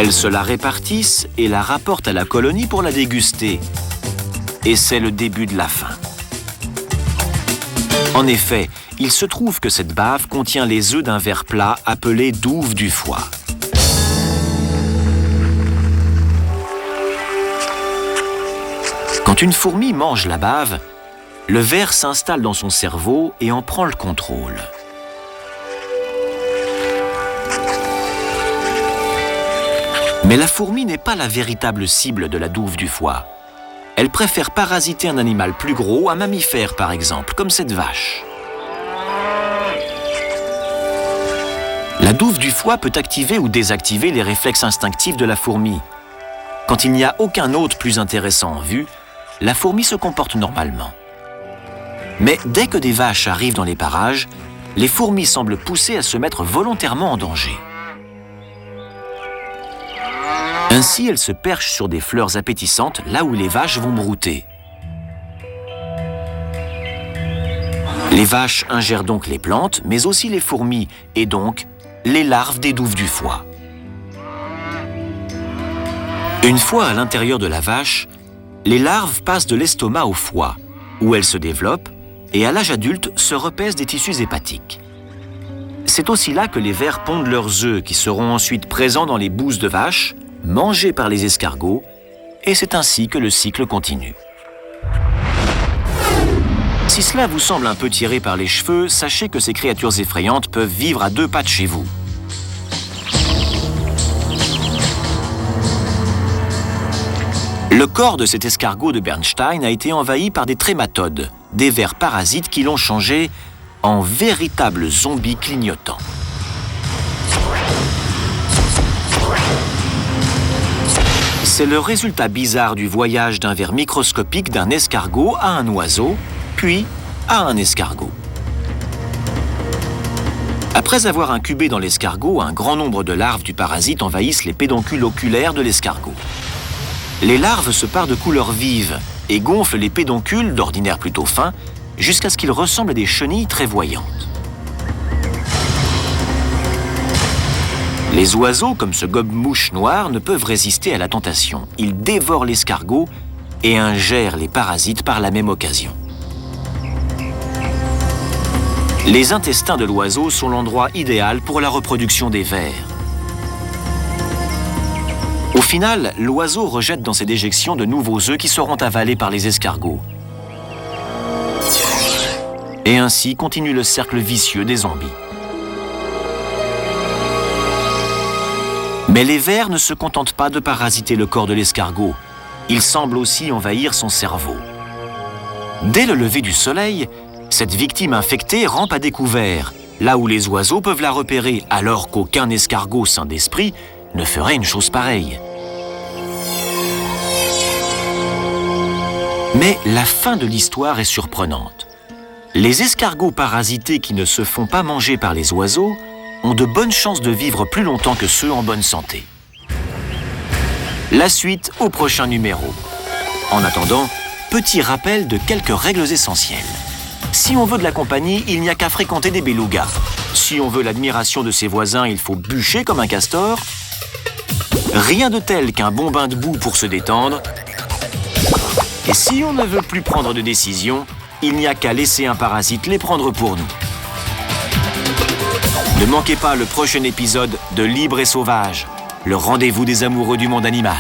Elles se la répartissent et la rapportent à la colonie pour la déguster. Et c'est le début de la fin. En effet, il se trouve que cette bave contient les œufs d'un ver plat appelé douve du foie. Quand une fourmi mange la bave, le ver s'installe dans son cerveau et en prend le contrôle. Mais la fourmi n'est pas la véritable cible de la douve du foie. Elle préfère parasiter un animal plus gros, un mammifère par exemple, comme cette vache. La douve du foie peut activer ou désactiver les réflexes instinctifs de la fourmi. Quand il n'y a aucun hôte plus intéressant en vue, la fourmi se comporte normalement. Mais dès que des vaches arrivent dans les parages, les fourmis semblent poussées à se mettre volontairement en danger. Ainsi, elles se perchent sur des fleurs appétissantes là où les vaches vont brouter. Les vaches ingèrent donc les plantes, mais aussi les fourmis, et donc les larves des douves du foie. Une fois à l'intérieur de la vache, les larves passent de l'estomac au foie, où elles se développent et à l'âge adulte se repaissent des tissus hépatiques. C'est aussi là que les vers pondent leurs œufs qui seront ensuite présents dans les bouses de vache, mangés par les escargots, et c'est ainsi que le cycle continue. Si cela vous semble un peu tiré par les cheveux, sachez que ces créatures effrayantes peuvent vivre à deux pattes chez vous. Le corps de cet escargot de Bernstein a été envahi par des trématodes, des vers parasites qui l'ont changé en véritables zombies clignotants. C'est le résultat bizarre du voyage d'un ver microscopique d'un escargot à un oiseau, puis à un escargot. Après avoir incubé dans l'escargot, un grand nombre de larves du parasite envahissent les pédoncules oculaires de l'escargot. Les larves se parent de couleurs vives et gonflent les pédoncules, d'ordinaire plutôt fins, jusqu'à ce qu'ils ressemblent à des chenilles très voyantes. Les oiseaux, comme ce gobe-mouche noir, ne peuvent résister à la tentation. Ils dévorent l'escargot et ingèrent les parasites par la même occasion. Les intestins de l'oiseau sont l'endroit idéal pour la reproduction des vers. Au final, l'oiseau rejette dans ses déjections de nouveaux œufs qui seront avalés par les escargots. Et ainsi continue le cercle vicieux des zombies. Mais les vers ne se contentent pas de parasiter le corps de l'escargot. Ils semblent aussi envahir son cerveau. Dès le lever du soleil, cette victime infectée rampe à découvert, là où les oiseaux peuvent la repérer, alors qu'aucun escargot sain d'esprit ne ferait une chose pareille. Mais la fin de l'histoire est surprenante. Les escargots parasités qui ne se font pas manger par les oiseaux ont de bonnes chances de vivre plus longtemps que ceux en bonne santé. La suite au prochain numéro. En attendant, petit rappel de quelques règles essentielles. Si on veut de la compagnie, il n'y a qu'à fréquenter des belugas. Si on veut l'admiration de ses voisins, il faut bûcher comme un castor. Rien de tel qu'un bon bain de boue pour se détendre. Et si on ne veut plus prendre de décision, il n'y a qu'à laisser un parasite les prendre pour nous. Ne manquez pas le prochain épisode de Libre et Sauvage, le rendez-vous des amoureux du monde animal.